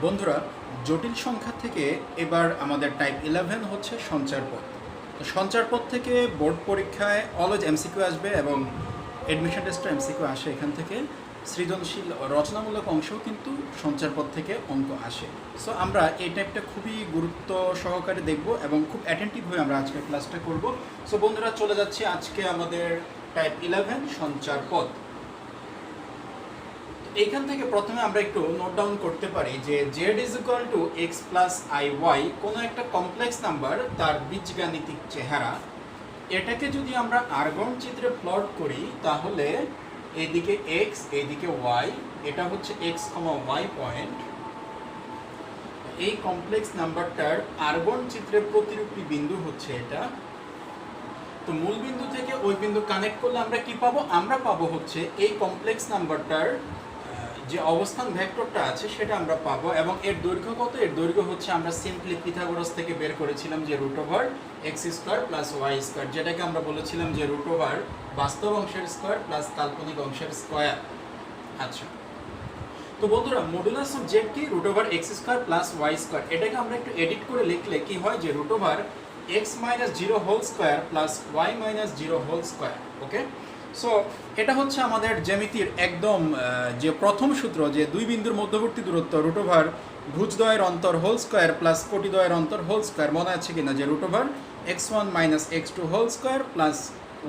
বন্ধুরা, জটিল সংখ্যা থেকে এবার আমাদের টাইপ 11 হচ্ছে সঞ্চার পথ। তো সঞ্চার পথ থেকে বোর্ড পরীক্ষায় অলওয়েজ এমসিকিউ আসবে এবং অ্যাডমিশন টেস্টে এমসিকিউ আসে। এখান থেকে সৃজনশীল রচনামূলক অংশও কিন্তু সঞ্চার পথ থেকে অঙ্ক আসে। সো আমরা এই টাইপটা খুবই গুরুত্ব সহকারে দেখব এবং খুব অ্যাটেন্টিভ হয়ে আমরা আজকের ক্লাসটা করব। সো বন্ধুরা, চলে যাচ্ছি আজকে আমাদের টাইপ 11 সঞ্চার পথ। এইখান থেকে প্রথমে আমরা একটু নোট ডাউন করতে পারি যে z is equal to x plus i y কোনো একটা কমপ্লেক্স নাম্বার, তার বীজগাণিতিক চেহারা। এটাকে যদি আমরা আরগন চিত্রে প্লট করি তাহলে এইদিকে এক্স এইদিকে ওয়াই, এটা হচ্ছে এক্স কমা ওয়াই পয়েন্ট। এই কমপ্লেক্স নাম্বারটার আরগন চিত্রে প্রতিরূপী বিন্দু হচ্ছে এটা। তো মূল বিন্দু থেকে ওই বিন্দু কানেক্ট করলে আমরা কি পাবো? আমরা পাবো হচ্ছে এই কমপ্লেক্স নাম্বারটার যে অবস্থান ভেক্টরটা আছে সেটা আমরা পাবো। এবং এর দৈর্ঘ্য কত? এর দৈর্ঘ্য হচ্ছে আমরা সিম্পলি পিথাগোরাস থেকে বের করেছিলাম যে root over x square plus y square, যেটাকে আমরা বলেছিলাম যে রুট ওভার বাস্তব অংশের স্কোয়ার প্লাস কাল্পনিক অংশের স্কোয়ার। আচ্ছা, তো বন্ধুরা, মডুলাস অফ জেড কি? Root over x square plus y square. এটাকে আমরা একটু এডিট করে লিখলে কি হয় যে root over x minus zero whole square plus y minus zero whole square. Okay, so এটা হচ্ছে আমাদের জ্যামিতির একদম যে প্রথম সূত্র, যে দুই বিন্দুর মধ্যবর্তী দূরত্ব রুট ওভার ভুজদ্বয়ের অন্তর হোল স্কোয়ার প্লাস কোটিদ্বয়ের অন্তর হোল স্কোয়ার। মনে আছে কিনা যে root over x one minus x two whole square plus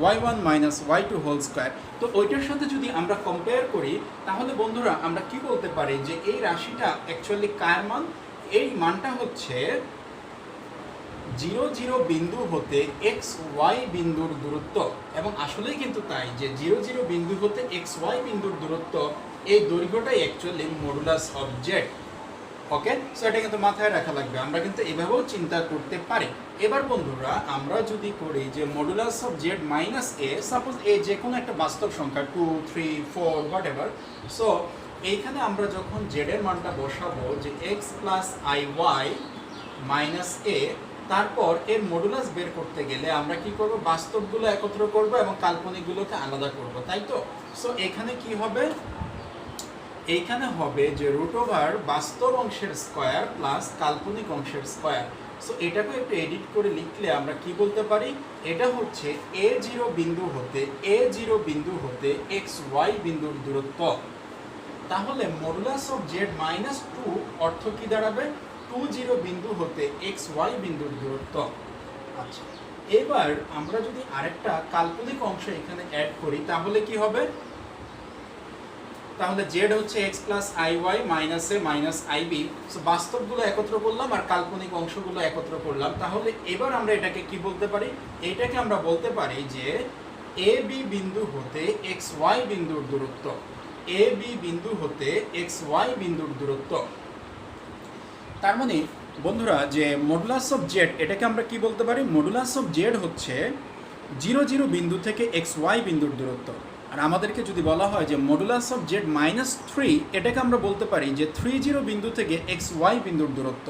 y one minus y two whole square. তো ওইটার সাথে যদি আমরা কম্পেয়ার করি তাহলে বন্ধুরা আমরা কি বলতে পারি যে এই রাশিটা অ্যাকচুয়ালি কার মান? এই মানটা হচ্ছে 0 0 বিন্দু হতে এক্স ওয়াই বিন্দুর দূরত্ব। এবং আসলেই কিন্তু তাই যে 0 0 বিন্দু হতে এক্স ওয়াই বিন্দুর দূরত্ব, এই দৈর্ঘ্যটাই actually modulus of z. Okay, so এটা কিন্তু মাথায় রাখা লাগবে, আমরা কিন্তু এভাবেও চিন্তা করতে পারি। এবার বন্ধুরা আমরা যদি করি যে modulus of z minus a, suppose a যে কোনো একটা বাস্তব সংখ্যা 2 3 4 হোয়াট এভার। সো এইখানে আমরা যখন জেড এর মানটা বসাবো যে x plus i y minus a, তারপর এর মডুলাস বের করতে গেলে আমরা কি করব? বাস্তবগুলো একত্র করব এবং কাল্পনিকগুলোকে আলাদা করব, তাই তো? সো এখানে কি হবে? এইখানে হবে যে রুট ওভার বাস্তব অংশের স্কোয়ার প্লাস কাল্পনিক অংশের স্কোয়ার। সো এটাকে একটু এডিট করে লিখলে আমরা কি বলতে পারি? এটা হচ্ছে এ জিরো বিন্দু হতে এক্স ওয়াই বিন্দুর দূরত্ব। তাহলে মডুলাস অফ জেড মাইনাস 2 অর্থ কি দাঁড়াবে? 2 0 বিন্দু হতে এক্স ওয়াই বিন্দুর দূরত্ব। আচ্ছা, এবার আমরা যদি আরেকটা কাল্পনিক অংশ এখানে অ্যাড করি তাহলে কি হবে? তাহলে জেড হচ্ছে x plus i y minus A minus I B. So বাস্তবগুলো একত্র করলাম আর কাল্পনিক অংশগুলো একত্র করলাম। তাহলে এবার আমরা এটাকে কি বলতে পারি? এটাকে আমরা বলতে পারি যে এ বি বিন্দু হতে এক্স ওয়াই বিন্দুর দূরত্ব। এ বি বিন্দু হতে এক্স ওয়াই বিন্দুর দূরত্ব। তার মানে বন্ধুরা যে মডুলাস অফ জেড, এটাকে আমরা কি বলতে পারি? মডুলাস অফ জেড হচ্ছে 0 0 বিন্দু থেকে এক্স ওয়াই বিন্দুর দূরত্ব। আর আমাদেরকে যদি বলা হয় যে মডুলাস অফ জেড মাইনাস 3, এটাকে আমরা বলতে পারি যে 3 0 বিন্দু থেকে এক্স ওয়াই বিন্দুর দূরত্ব।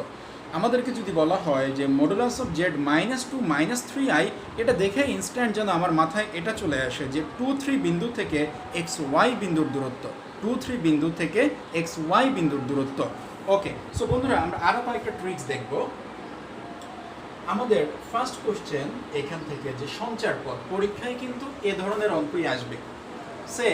আমাদেরকে যদি বলা হয় যে modulus of z minus 2 minus 3i, এটা দেখে ইনস্ট্যান্ট যেন আমার মাথায় এটা চলে আসে যে 2 3 বিন্দু থেকে এক্স ওয়াই বিন্দুর দূরত্ব। 2 3 বিন্দু থেকে এক্স ওয়াই বিন্দুর দূরত্ব। ওকে, সো বন্ধুরা আমরা আরও কয়েকটা ট্রিক্স দেখব। আমাদের ফার্স্ট কোশ্চেন এখান থেকে যে সঞ্চার পথ, পরীক্ষায় কিন্তু এ ধরনের অঙ্কই আসবে। সে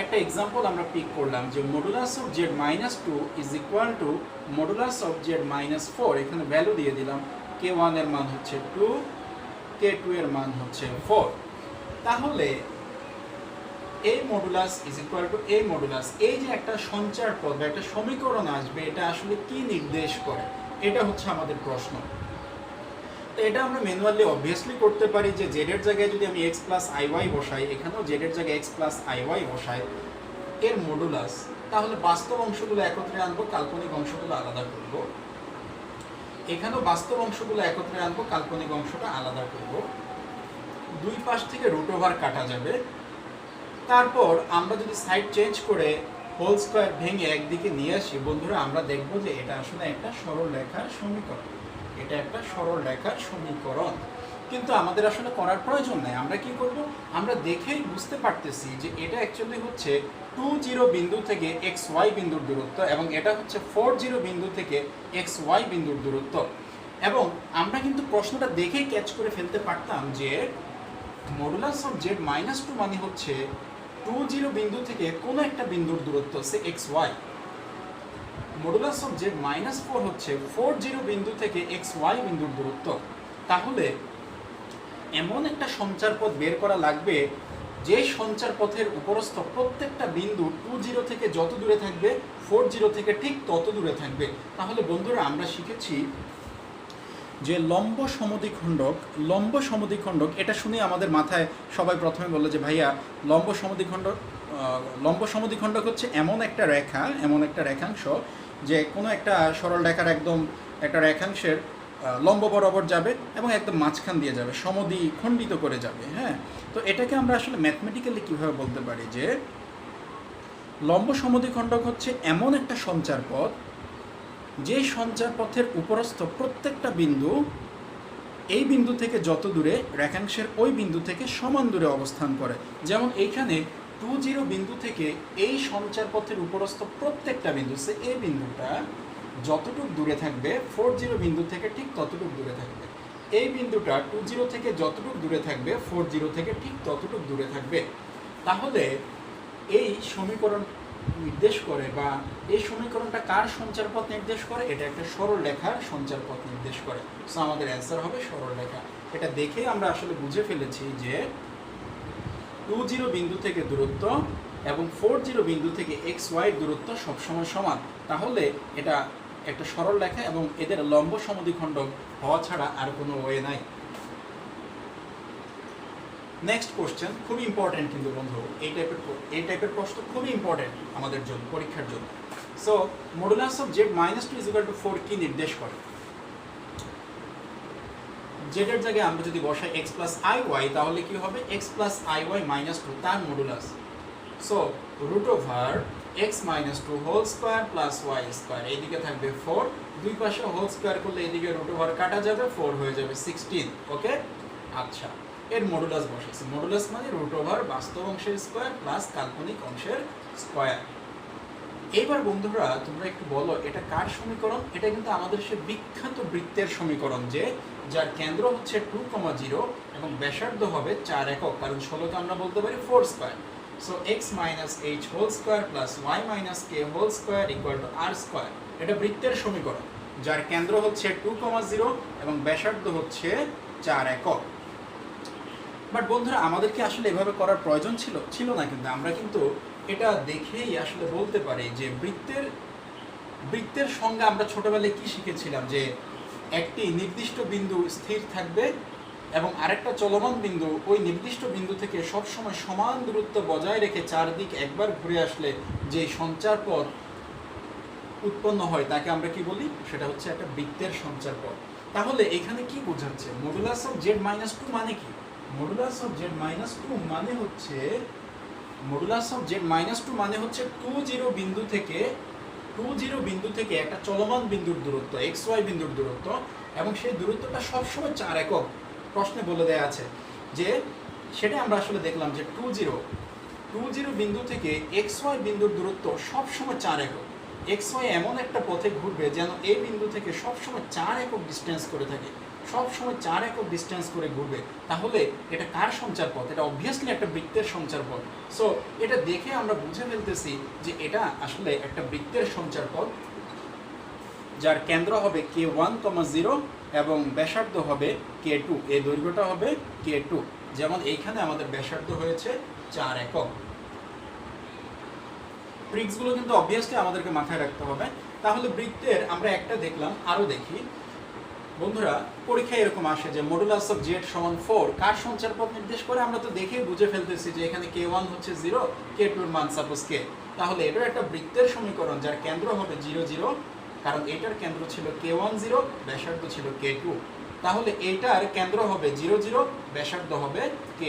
একটা এক্সাম্পল আমরা পিক করলাম যে modulus of z minus 2 is equal two modulus of z minus 4। এখানে ভ্যালু দিয়ে দিলাম, কে ওয়ান এর মান হচ্ছে 2, কে টু এর মান হচ্ছে 4। তাহলে এই মডুলাস ইজ ইকুয়াল টু এই মডুলাস, এই যে একটা সঞ্চার পদ বা একটা সমীকরণ আসবে, এটা আসলে কি নির্দেশ করে? এটা হচ্ছে আমাদের প্রশ্ন। তো এটা আমরা ম্যানুয়ালি অবভিয়াসলি করতে পারি যে জেড এর জায়গায় যদি আমি এক্স প্লাস আই ওয়াই বসাই, এখানেও জেড এর জায়গায় এক্স প্লাস আই ওয়াই বসাই, এর মডুলাস, তাহলে বাস্তব অংশগুলো একত্রে আনবো, কাল্পনিক অংশগুলো আলাদা করব। এখানেও বাস্তব অংশগুলো একত্রে আনবো, কাল্পনিক অংশটা আলাদা করব। দুই পাশ থেকে রুট ওভার কাটা যাবে। তারপর আমরা যদি সাইড চেঞ্জ করে হোল স্কোয়ার ভেঙে একদিকে নিয়ে আসি বন্ধুরা, আমরা দেখব যে এটা আসলে একটা সরল রেখার সমীকরণ। এটা একটা সরল রেখার সমীকরণ। কিন্তু আমাদের আসলে করার প্রয়োজন নেই। আমরা কি করব, আমরা দেখেই বুঝতে পারতেছি যে এটা অ্যাকচুয়ালি হচ্ছে 20 বিন্দু থেকে এক্স ওয়াই বিন্দুর দূরত্ব এবং এটা হচ্ছে 40 বিন্দু থেকে এক্স ওয়াই বিন্দুর দূরত্ব। এবং আমরা কিন্তু প্রশ্নটা দেখেই ক্যাচ করে ফেলতে পারতাম যে মডুলাস অফ জেড -2 মানে হচ্ছে 20 বিন্দু থেকে কোনো একটা বিন্দুর দূরত্ব, সে x y. Modulus of z -4 হচ্ছে 40 বিন্দু থেকে এক্স ওয়াই বিন্দুর দূরত্ব। তাহলে এমন একটা সঞ্চার পথ বের করা লাগবে যে সঞ্চার পথের উপরস্থ প্রত্যেকটা বিন্দু 20 থেকে যত দূরে থাকবে 40 থেকে ঠিক তত দূরে থাকবে। তাহলে বন্ধুরা আমরা শিখেছি যে লম্ব সমদ্বিখণ্ডক এটা শুনে আমাদের মাথায় সবাই প্রথমে বললো যে ভাইয়া লম্ব সমদ্বিখণ্ডক হচ্ছে এমন একটা রেখাংশ যে কোনো একটা সরল রেখার একদম একটা রেখাংশের লম্ব বরাবর যাবে এবং একদম মাঝখান দিয়ে যাবে, সমদ্বিখণ্ডিত করে যাবে। হ্যাঁ, তো এটাকে আমরা আসলে ম্যাথমেটিক্যালি কীভাবে বলতে পারি যে লম্ব সমদ্বিখণ্ডক হচ্ছে এমন একটা সঞ্চার পথ যে সঞ্চার পথের উপরস্থ প্রত্যেকটা বিন্দু এই বিন্দু থেকে যত দূরে রেখাংশের ওই বিন্দু থেকে সমান দূরে অবস্থান করে। যেমন এইখানে 20 বিন্দু থেকে এই সঞ্চার পথের উপরস্থ প্রত্যেকটা বিন্দু, সে এই বিন্দুটা যতটুকু দূরে থাকবে 40 বিন্দু থেকে ঠিক ততটুকু দূরে থাকবে। এই বিন্দুটা 20 থেকে যতটুকু দূরে থাকবে 40 থেকে ঠিক ততটুকু দূরে থাকবে। তাহলে এই সমীকরণ নির্দেশ করে বা এই সমীকরণটা কার সঞ্চার পথ নির্দেশ করে? এটা একটা সরল রেখার সঞ্চার পথ নির্দেশ করে। সো আমাদের অ্যান্সার হবে সরল রেখা। এটা দেখেই আমরা আসলে বুঝে ফেলেছি যে 20 বিন্দু থেকে দূরত্ব এবং 40 বিন্দু থেকে এক্স ওয়াই দূরত্ব সবসময় সমান। তাহলে এটা একটা সরল রেখা এবং এদের লম্ব সমদ্বিখণ্ডক হওয়া ছাড়া আর কোনো ওয়ে নাই। নেক্সট কোশ্চেন খুবই ইম্পর্টেন্ট কিন্তু বন্ধু, এই টাইপের প্রশ্ন খুবই ইম্পর্টেন্ট আমাদের জন্য, পরীক্ষার জন্য। সো মডুলাস অফ জেড -2 = 4 কি নির্দেশ করে? জেডের জায়গায় আমরা যদি বসাই x + iy তাহলে কি হবে? x + iy -2 তার মডুলাস। So √x - 2 whole square plus y² এইদিকে থাকবে 4, দুই পাশে হোল স্কয়ার করলে এদিকে √, কাটা যাবে, 4 হয়ে যাবে 16। ওকে, আচ্ছা, এর মডুলাস বসেছে। মডুলাস মানে √, বাস্তব অংশের স্কয়ার প্লাস কাল্পনিক অংশের স্কয়ার। এইবার বন্ধুরা তোমরা একটু বলো এটা কার সমীকরণ? এটা কিন্তু আমাদের সে বিখ্যাত বৃত্তের সমীকরণ যে যার কেন্দ্র হচ্ছে 2,0 এবং ব্যাসার্ধ হবে 4 একক, কারণ 16কে আমরা বলতে পারি 4²। So x - h whole square plus y - k whole square = r²। এটা বৃত্তের সমীকরণ যার কেন্দ্র হচ্ছে 2,0 এবং ব্যাসার্ধ হচ্ছে 4 একক। বাট বন্ধুরা আমাদের কি আসলে এভাবে করার প্রয়োজন ছিল না, কিন্তু আমরা কিন্তু এটা দেখেই আসলে বলতে পারি যে বৃত্তের সঙ্গে আমরা ছোটবেলায় কি শিখেছিলাম যে একটি নির্দিষ্ট বিন্দু স্থির থাকবে এবং আরেকটা চলমান বিন্দু ওই নির্দিষ্ট বিন্দু থেকে সবসময় সমান দূরত্ব বজায় রেখে চারদিক একবার ঘুরে আসলে যে সঞ্চার পথ উৎপন্ন হয় তাকে আমরা কি বলি? সেটা হচ্ছে একটা বৃত্তের সঞ্চার পথ। তাহলে এখানে কি বোঝাচ্ছে? মডুলাস অফ জেড -2 মানে কি? মডুলাস অফ জেড -2 মানে হচ্ছে 20 বিন্দু থেকে একটা চলমান বিন্দুর দূরত্ব, এক্স ওয়াই বিন্দুর দূরত্ব, এবং সেই দূরত্বটা সবসময় 4 একক। প্রশ্নে বলে দেয়া আছে যে সেটা আমরা আসলে দেখলাম যে 20 বিন্দু থেকে এক্স ওয়াই বিন্দুর দূরত্ব সবসময় 4 একক। এক্স ওয়াই এমন একটা পথে ঘুরবে যেন এই বিন্দু থেকে সবসময় 4 একক ডিস্টেন্স করে থাকে, সবসময় 4 একক ডিস্টেন্স করে ঘুরবে। তাহলে এটা কার সঞ্চার পথ? এটা অবভিয়াসলি একটা বৃত্তের সঞ্চার পথ। সো এটা দেখে আমরা বুঝে ফেলতেছি যে এটা আসলে একটা বৃত্তের সঞ্চার পথ যার কেন্দ্র হবে k1,0 এবং ব্যাসার্ধ হবে k2, এই দৈর্ঘ্যটা হবে k2। যেমন এইখানে আমাদের ব্যাসার্ধ হয়েছে 4 একক। ট্রিক্সগুলো কিন্তু অবভিয়াসলি আমাদেরকে মাথায় রাখতে হবে। তাহলে বৃত্তের আমরা একটা দেখলাম, আরও দেখি বন্ধুরা। পরীক্ষায় এরকম আসে যে মডুলাস অফ জেড = 4 কার সঞ্চার পথ নির্দেশ করে? আমরা তো দেখেই বুঝে ফেলতেছি যে এখানে k1 হচ্ছে 0, k2 এর মান সাপোজ k। তাহলে এটার একটা বৃত্তের সমীকরণ যার কেন্দ্র হবে 0, 0, কারণ এটার কেন্দ্র ছিল k1, 0, ব্যাসার্ধ ছিল k2। তাহলে এটার কেন্দ্র হবে 0, 0, ব্যাসার্ধ হবে k।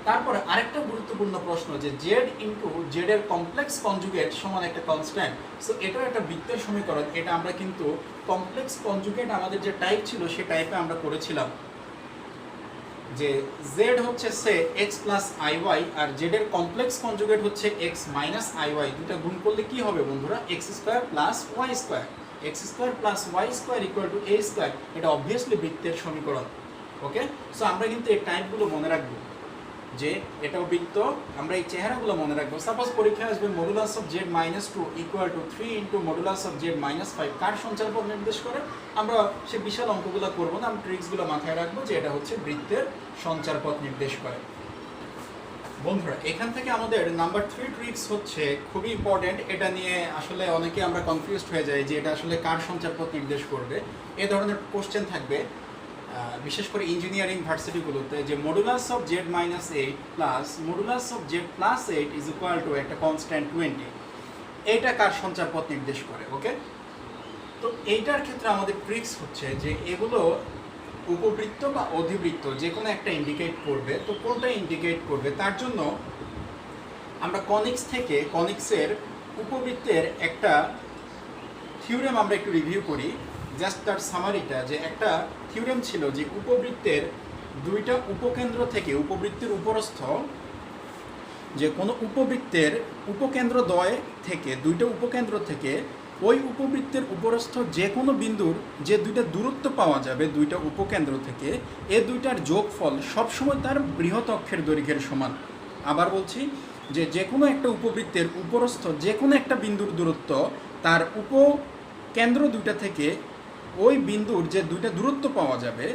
তারপরে আরেকটা গুরুত্বপূর্ণ প্রশ্ন যে জেড ইন্টু জেড এর কমপ্লেক্স কনজুগেট সমান একটা কনস্ট্যান্ট। সো এটাও একটা বৃত্তের সমীকরণ। এটা আমরা কিন্তু কমপ্লেক্স কনজুগেট আমাদের যে টাইপ ছিল সে টাইপে আমরা করেছিলাম। যে জেড হচ্ছে সে x plus i Y R Z এর কমপ্লেক্স কনজুগেট হচ্ছে এক্স মাইনাস আই ওয়াই, দুটা গুণ করলে কি হবে বন্ধুরা? X square plus y square, x square plus y square equal to A square. এটা অবভিয়াসলি বৃত্তের সমীকরণ। ওকে, সো আমরা কিন্তু এই টাইপগুলো মনে রাখবো যে এটাও বৃত্ত, আমরা এই চেহারাগুলো মনে রাখবো। সাপোজ পরীক্ষায় আসবে modulus of z minus two equal to 3 into modulus of z minus 5 কার সঞ্চারপথ নির্দেশ করে? আমরা সে বিশাল অঙ্কগুলো করবো না, আমরা ট্রিক্সগুলো মাথায় রাখবো যে এটা হচ্ছে বৃত্তের সঞ্চারপথ নির্দেশ করে। বন্ধুরা এখান থেকে আমাদের নাম্বার 3 ট্রিক্স হচ্ছে খুবই ইম্পর্টেন্ট। এটা নিয়ে আসলে অনেকে আমরা কনফিউজড হয়ে যাই যে এটা আসলে কার সঞ্চারপথ নির্দেশ করবে। এ ধরনের কোশ্চেন থাকবে বিশেষ করে ইঞ্জিনিয়ারিং ভার্সিটিগুলোতে, যে modulus of z minus 8 plus modulus of Z plus 8 is equal two একটা কনস্ট্যান্ট 20, এইটা কার সঞ্চারপথ নির্দেশ করে। ওকে, তো এইটার ক্ষেত্রে আমাদের ট্রিক্স হচ্ছে যে এগুলো উপবৃত্ত বা অধিবৃত্ত যে কোনো একটা ইন্ডিকেট করবে। তো কোনটা ইন্ডিকেট করবে তার জন্য আমরা কনিক্স থেকে কনিক্সের উপবৃত্তের একটা থিওরেম আমরা একটু রিভিউ করি। জাস্ট তার সামারিটা, যে একটা থিওরেম ছিল যে উপবৃত্তের দুইটা উপকেন্দ্র থেকে, উপবৃত্তের উপরস্থ যে কোনো উপবৃত্তের উপকেন্দ্রদ্বয় থেকে, দুইটা উপকেন্দ্র থেকে ওই উপবৃত্তের উপরস্থ যে কোনো বিন্দুর যে দুইটা দূরত্ব পাওয়া যাবে দুইটা উপকেন্দ্র থেকে, এ দুইটার যোগফল সবসময় তার বৃহৎ অক্ষের দৈর্ঘ্যের সমান। আবার বলছি যে যে কোনো একটা উপবৃত্তের উপরস্থ যে কোনো একটা বিন্দুর দূরত্ব তার উপকেন্দ্র দুইটা থেকে ওই বিন্দুর যে দুইটা দূরত্ব পাওয়া যাবে,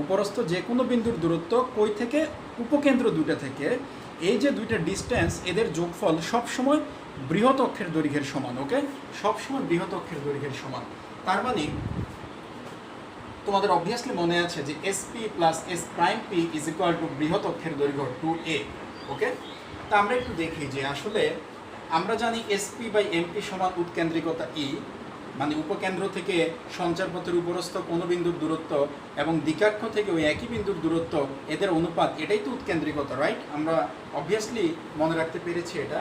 উপরস্থ যে কোনো বিন্দুর দূরত্ব কই থেকে? উপকেন্দ্র দুইটা থেকে, এই যে দুইটা ডিস্টেন্স এদের যোগফল সবসময় বৃহৎ অক্ষের দৈর্ঘ্যের সমান। ওকে, সবসময় বৃহৎ অক্ষের দৈর্ঘ্যের সমান। তার মানে তোমাদের অবভিয়াসলি মনে আছে যে SP plus S prime P is equal two বৃহৎ অক্ষের দৈর্ঘ্য 2a। ওকে, তা আমরা একটু দেখি যে আসলে আমরা জানি এসপি বাই এমপি সমান উৎকেন্দ্রিকতা ই, মানে উপকেন্দ্র থেকে সঞ্চারপথের উপরস্থ কোনো বিন্দুর দূরত্ব এবং দ্বিকাক্ষ থেকে ওই একই বিন্দুর দূরত্ব, এদের অনুপাত, এটাই তো উৎকেন্দ্রিকতা, রাইট? আমরা অবভিয়াসলি মনে রাখতে পেরেছি এটা।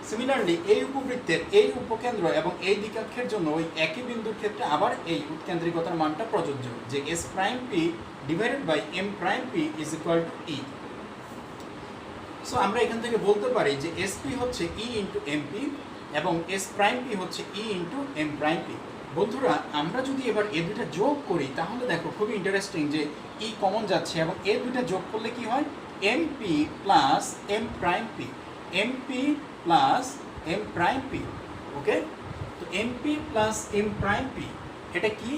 সিমিলারলি এই উপবৃত্তের এই উপকেন্দ্র এবং এই দ্বিকাক্ষের জন্য ওই একই বিন্দুর ক্ষেত্রে আবার এই উৎকেন্দ্রিকতার মানটা প্রযোজ্য, যে S prime P divided by M prime P is equal to e. So আমরা এখান থেকে বলতে পারি যে এসপি হচ্ছে ই ইন্টু এমপি এবং এস প্রাইম পি হচ্ছে e into M prime P. বন্ধুরা আমরা যদি এবার এ দুটা যোগ করি তাহলে দেখো খুবই ইন্টারেস্টিং যে ই কমন যাচ্ছে এবং এ দুটা যোগ করলে কি হয়? MP plus M prime P, MP plus M prime P. Okay, তো MP plus M prime P এটা কি?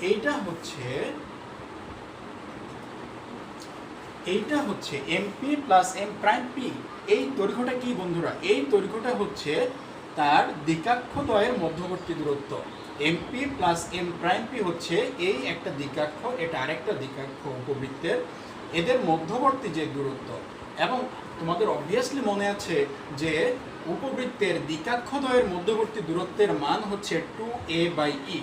এইটা হচ্ছে MP plus M prime P. এই দৈর্ঘ্যটা কি বন্ধুরা? এই দৈর্ঘ্যটা হচ্ছে তার দ্বিকাক্ষদ্বয়ের মধ্যবর্তী দূরত্ব। MP plus M prime P হচ্ছে এই একটা দ্বিকাক্ষ, এটা আরেকটা দ্বিকাক্ষ উপবৃত্তের, এদের মধ্যবর্তী যে দূরত্ব। এবং তোমাদের অবভিয়াসলি মনে আছে যে উপবৃত্তের দ্বিকাক্ষদ্বয়ের মধ্যবর্তী দূরত্বের মান হচ্ছে 2a বাই ই।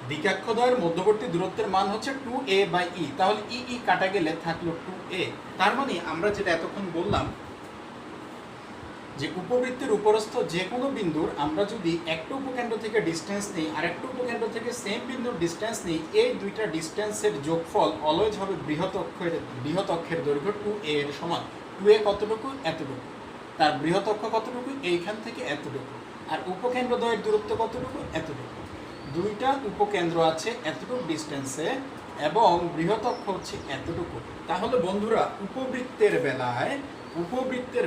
দ্বিকাক্ষদ্বয়ের মধ্যবর্তী দূরত্বের মান হচ্ছে 2a বাই ই। তাহলে ই কাটা গেলে থাকলো 2a। তার মানে আমরা যেটা এতক্ষণ বললাম যে উপবৃত্তের উপরস্থ যে কোনো বিন্দুর আমরা যদি একটা উপকেন্দ্র থেকে ডিস্টেন্স নিই আর একটা উপকেন্দ্র থেকে সেম বিন্দুর ডিস্টেন্স নিই, এই দুইটা ডিস্টেন্সের যোগফল অলওয়েজ হবে বৃহৎ অক্ষের দৈর্ঘ্য 2a এর সমান। 2a কতটুকু? এতটুকু। তার বৃহৎ অক্ষ কতটুকু? এইখান থেকে এতটুকু। আর উপকেন্দ্রদ্বয়ের দূরত্ব কতটুকু? এতটুকু। দুইটা উপকেন্দ্র আছে এতটুকু ডিস্টেন্সে এবং বৃহৎ অক্ষ হচ্ছে এতটুকু। তাহলে বন্ধুরা উপবৃত্তের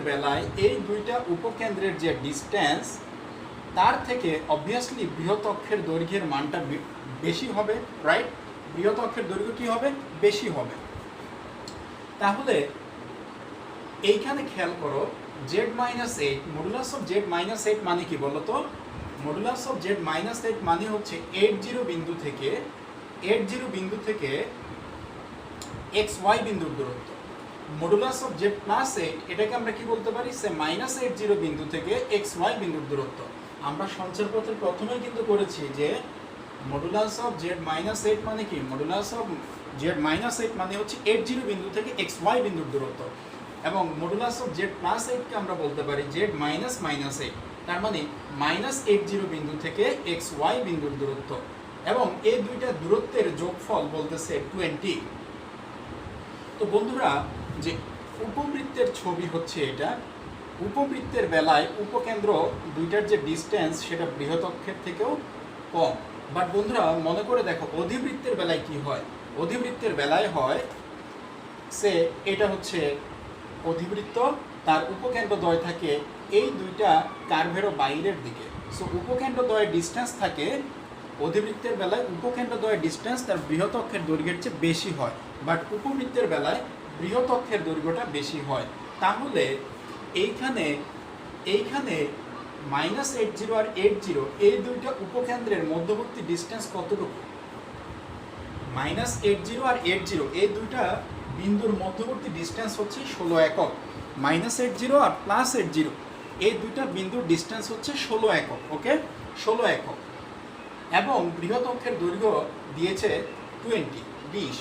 বেলায় এই দুইটা উপকেন্দ্রের যে ডিস্টেন্স তার থেকে অবভিয়াসলি বৃহৎ অক্ষের দৈর্ঘ্যের মানটা বেশি হবে, রাইট? বৃহৎ অক্ষের দৈর্ঘ্য কি হবে? বেশি হবে। তাহলে এইখানে খেয়াল করো z-8 মডুলাস অফ z-8 মানে কি বলো তো? মডুলাস অফ z-8 মানে হচ্ছে 80 বিন্দু থেকে xy বিন্দুর দূরত্ব। মডুলাস অফ z+8 এটাকে আমরা কি বলতে পারি? সে -80 বিন্দু থেকে xy বিন্দুর দূরত্ব। আমরা সঞ্চারপথের প্রথমেই কিন্তু করেছি যে মডুলাস অফ z-8 মানে কি? মডুলাস অফ z-8 মানে হচ্ছে 80 বিন্দু থেকে xy বিন্দুর দূরত্ব এবং মডুলাস অফ z+8 কে আমরা বলতে পারি z-8। তার মানে -80 বিন্দু থেকে xy বিন্দুর দূরত্ব। এবং এই দুইটা দূরত্বের যোগফল বলতেছে 20। তো বন্ধুরা, যে উপবৃত্তের ছবি হচ্ছে এটা। উপবৃত্তের বেলায় উপকেন্দ্র দুইটার যে ডিস্টেন্স সেটা বৃহৎ অক্ষের থেকেও কম। বাট বন্ধুরা মনে করে দেখো, অধিবৃত্তের বেলায় কি হয়? অধিবৃত্তের বেলায় হয় সে এটা হচ্ছে অধিবৃত্ত, তার উপকেন্দ্রদ্বয় থাকে এই দুইটা কার্ভেরও বাইরের দিকে। সো উপকেন্দ্রদ্বয়ের ডিস্টেন্স থাকে, অধিবৃত্তের বেলায় উপকেন্দ্রদ্বয়ের ডিস্টেন্স তার বৃহৎ অক্ষের দৈর্ঘ্যের চেয়ে বেশি হয়, বাট উপবৃত্তের বেলায় বৃহৎ অক্ষের দৈর্ঘ্যটা বেশি হয়। তাহলে এইখানে -80 আর 80 এই দুইটা উপকেন্দ্রের মধ্যবর্তী ডিস্টেন্স কতটুকু? -80 আর 80 এই দুইটা বিন্দুর মধ্যবর্তী ডিস্টেন্স হচ্ছে 16 একক। -80 আর +80 এই দুইটা বিন্দুর ডিস্টেন্স হচ্ছে 16 একক। ওকে, 16 একক। এবং বৃহৎ অক্ষের দৈর্ঘ্য দিয়েছে 20।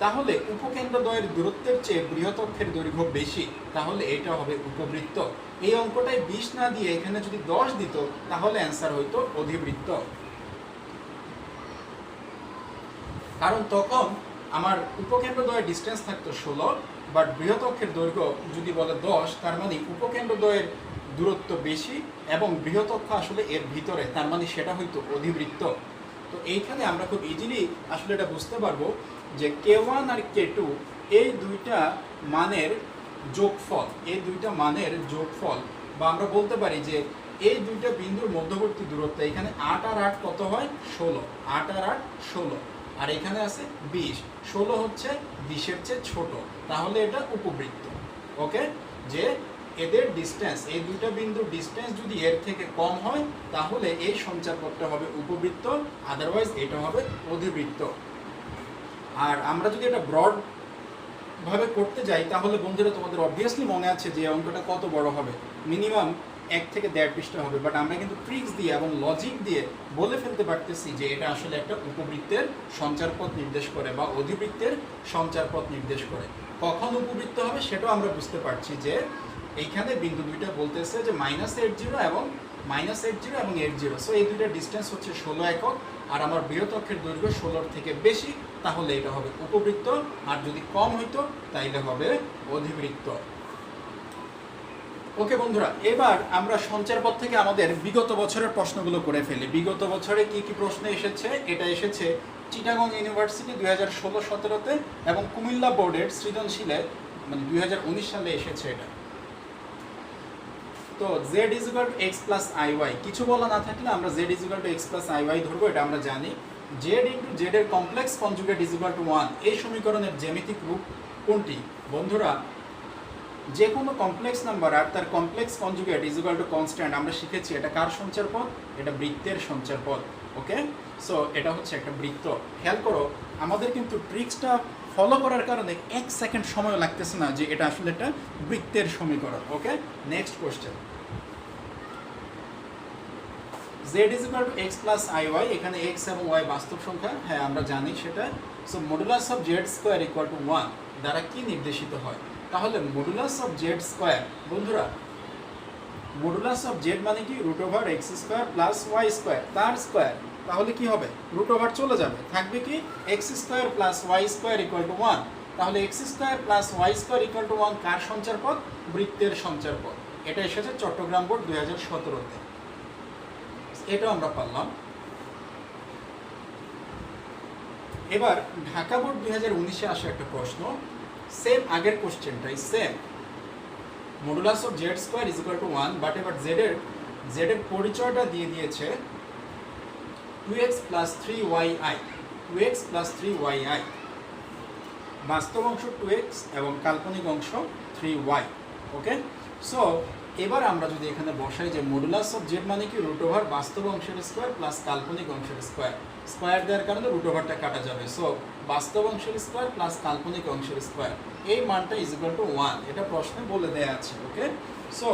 তাহলে উপকেন্দ্রদ্বয়ের দূরত্বের চেয়ে বৃহৎ অক্ষের দৈর্ঘ্য বেশি, তাহলে এটা হবে উপবৃত্ত। এই অঙ্কটায় 20 না দিয়ে এখানে যদি 10 দিত তাহলে অ্যান্সার হইতো অধিবৃত্ত। কারণ তখন আমার উপকেন্দ্রদ্বয়ের ডিস্টেন্স থাকতো 16, বাট বৃহৎ অক্ষের দৈর্ঘ্য যদি বলে 10, তার মানে উপকেন্দ্রদ্বয়ের দূরত্ব বেশি এবং বৃহৎ অক্ষ আসলে এর ভিতরে, তার মানে সেটা হয়তো অধিবৃত্ত। তো এইখানে আমরা খুব ইজিলি আসলে এটা বুঝতে পারবো যে K1 আর K2 এই দুইটা মানের যোগফল, বা আমরা বলতে পারি যে এই দুইটা বিন্দুর মধ্যবর্তী দূরত্ব, এখানে 8 আর 8 কত হয়? 16। 8 আর 8 16, আর এখানে আছে 20। 16 হচ্ছে 20-এর চেয়ে ছোট, তাহলে এটা উপবৃত্ত। ওকে, যে এদের ডিস্টেন্স, এই দুইটা বিন্দুর ডিস্টেন্স যদি এর থেকে কম হয় তাহলে এই সঞ্চারপথটা হবে উপবৃত্ত, আদারওয়াইজ এটা হবে অধিবৃত্ত। আর আমরা যদি এটা ব্রড ভাবে করতে যাই তাহলে বন্ধুরা তোমাদের অবভিয়াসলি মনে আছে যে অঙ্কটা কত বড় হবে, মিনিমাম 1 থেকে 1.5 পৃষ্ঠা হবে। বাট আমরা কিন্তু ট্রিক্স দিয়ে এবং লজিক দিয়ে বলে ফেলতে পারতেছি যে এটা আসলে একটা উপবৃত্তের সঞ্চারপথ নির্দেশ করে বা অধিবৃত্তের সঞ্চারপথ নির্দেশ করে। কখন উপবৃত্ত হবে সেটাও আমরা বুঝতে পারছি যে এইখানে বিন্দু দুইটা বলতেছে যে -80 এবং -80। সো এই দুইটার ডিস্টেন্স হচ্ছে 16 একক, আর আমার বৃহৎ অক্ষের দৈর্ঘ্য 16-র থেকে বেশি, তাহলে এটা হবে উপবৃত্ত। আর যদি কম হইতো তাইলে হবে অধিবৃত্ত। ওকে বন্ধুরা, এবার আমরা সঞ্চারপথ থেকে আমাদের বিগত বছরের প্রশ্নগুলো করে ফেলি। বিগত বছরে কি কি প্রশ্ন এসেছে? এটা এসেছে চিটাগং ইউনিভার্সিটি 2016-17-তে এবং কুমিল্লা বোর্ডের সৃজনশীলে, মানে 2019 সালে এসেছে এটা। তো z = x + iy, কিছু বলা না থাকলে আমরা z = x + iy ধরবো, এটা আমরা জানি। z × z এর কমপ্লেক্স কনজুগেট = 1, এই সমীকরণের জ্যামিতিক রূপ কোনটি? বন্ধুরা, যে কোনো কমপ্লেক্স নাম্বার আর তার কমপ্লেক্স কনজুগেট কনস্ট্যান্ট আমরা শিখেছি। এটা কার সঞ্চারপথ? এটা বৃত্তের সঞ্চারপথ। ওকে, সো এটা হচ্ছে একটা বৃত্ত। খেয়াল করো, আমাদের কিন্তু ট্রিক্সটা ফলো করার কারণে 1 সেকেন্ড সময় লাগতেছে না যে এটা আসলে একটা বৃত্তের সমীকরণ। ওকে, next question. z = x + iy, এখানে x এবং y বাস্তব সংখ্যা, হ্যাঁ আমরা জানি সেটা। সো মডুলাস অফ z² = 1 দ্বারা কি নির্দেশিত হয়? তাহলে মডুলাস অফ z², বন্ধুরা মডুলাস অফ z মানে কি? √x² + y² তার স্কয়ার। তাহলে কি হবে? √ চলে যাবে, থাকবে কি? x² + y² = 1। তাহলে x² + y² = 1 কার সঞ্চারপথ? বৃত্তের সঞ্চারপথ। এটা এসেছে চট্টগ্রাম বোর্ড 2017-তে। এটাও আমরা পারলাম। এবার ঢাকা বোর্ড 2019-এ আসা একটা প্রশ্ন, সেম আগের কোশ্চেনটাই, same modulus of z² = 1, but এবার z এর পরিচয়টা দিয়ে দিয়েছে 2x + 3y, 2x + 3y, বাস্তব অংশ 2x এবং কাল্পনিক অংশ 3y। ওকে, সো এবার আমরা যদি এখানে বসাই যে মডুলাস অফ z মানে কি? √ বাস্তব অংশের স্কয়ার প্লাস কাল্পনিক অংশের স্কয়ার। স্কয়ার দেওয়ার কারণে √ কাটা যাবে। সো বাস্তব অংশের স্কয়ার প্লাস কাল্পনিক অংশের স্কয়ার, এই মানটা = 1, এটা প্রশ্নে বলে দেয়া আছে। ওকে, so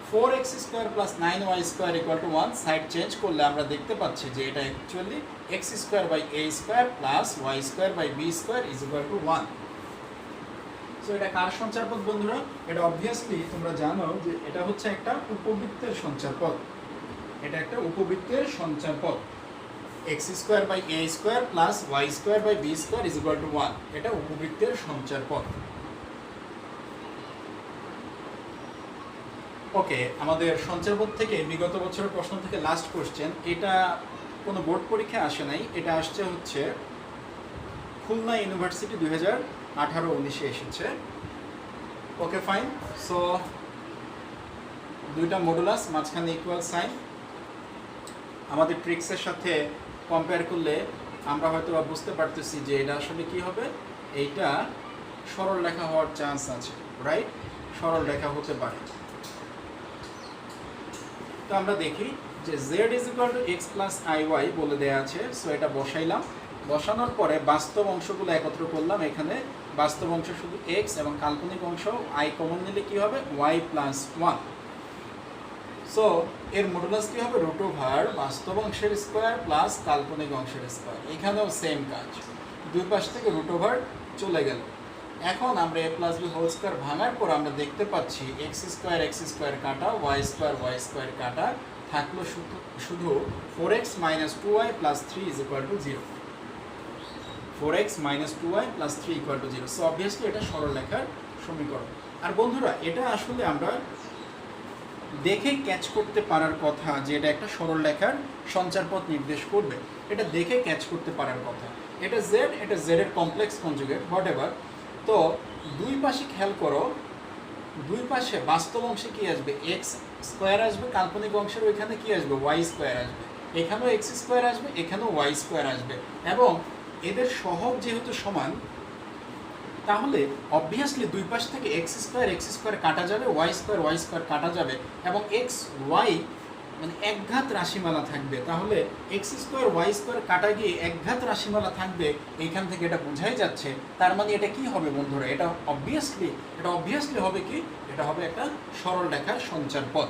4x² + 9y² = 1, side change করলে আমরা দেখতে পাচ্ছি যে এটা actually x² + a² + y² / b² = 1। So এটা কার সঞ্চারপথ বন্ধুরা? এটা অবভিয়াসলি তোমরা জানো যে এটা হচ্ছে একটা উপবৃত্তের সঞ্চারপথ। এটা একটা উপবৃত্তের সঞ্চারপথ। X square by a square plus y square by b square is equal to 1। এটা উপবৃত্তের সঞ্চার পথ। ওকে, আমাদের সঞ্চার পথ থেকে বিগত বছরের প্রশ্ন থেকে লাস্ট কোশ্চেন, এটা কোনো বোর্ড পরীক্ষায় আসে নাই, এটা আসছে হচ্ছে খুলনা ইউনিভার্সিটি 2018-19 এসেছে। Okay fine. সো দুইটা মডুলাস, মাঝখানে ইকুয়াল সাইন। আমাদের ট্রিক্সের সাথে কম্পেয়ার করলে আমরা হয়তো বুঝতে পারতেছি যে এটা আসলে কি হবে, এইটা সরল রেখা হওয়ার চান্স আছে, রাইট? সরল রেখা হতে পারে। তো আমরা দেখি যে z is equal to x plus i y বলে দেওয়া আছে। সো এটা বসাইলাম, বসানোর পরে বাস্তব অংশগুলো একত্র করলাম। এখানে বাস্তব অংশ শুধু x এবং কাল্পনিক অংশ i কমন নিলে কি হবে, y প্লাস 1। সো এর মডুলাস কি হবে, রুট ওভার বাস্তব অংশের স্কোয়ার প্লাস কাল্পনিক অংশের স্কোয়ার। এখানেও সেম কাজ, দুই পাশ থেকে রুট ওভার চলে গেল। এখন আমরা এ প্লাস বি হোল স্কোয়ার ভাঙার পর আমরা দেখতে পাচ্ছি এক্স স্কোয়ার কাটা, ওয়াই স্কোয়ার কাটা, থাকলো শুধু 4x - 2y + 3 = 0। 4x - 2y + 3 = 0। So obviously এটা সরলরেখার সমীকরণ। আর বন্ধুরা, এটা আসলে আমরা দেখেই ক্যাচ করতে পারার কথা যে এটা একটা সরলরেখার সঞ্চারপথ নির্দেশ করবে। এটা দেখে ক্যাচ করতে পারার কথা। এটা z এর কমপ্লেক্স কনজুগেট, হোয়াট এভার। তো দুই পাশে খেয়াল করো, দুই পাশে বাস্তব অংশে কি আসবে, এক্স স্কোয়ার আসবে, কাল্পনিক অংশের ওইখানে কি আসবে, ওয়াই স্কোয়ার আসবে। এখানেও এক্স স্কোয়ার আসবে, এখানেও ওয়াই স্কোয়ার আসবে। এবং এদের সহগ যেহেতু সমান, তাহলে অবভিয়াসলি দুই পাশ থেকে এক্স স্কোয়ার কাটা যাবে, ওয়াই স্কোয়ার কাটা যাবে, এবং এক্স ওয়াই মানে একঘাত রাশিমালা থাকবে। তাহলে এক্স স্কোয়ার ওয়াই স্কোয়ার কাটা গিয়ে একঘাত রাশিমালা থাকবে, এইখান থেকে এটা বোঝাই যাচ্ছে। তার মানে এটা কি হবে বন্ধুরা, এটা অবভিয়াসলি হবে কি, এটা হবে একটা সরল রেখার সঞ্চার পথ।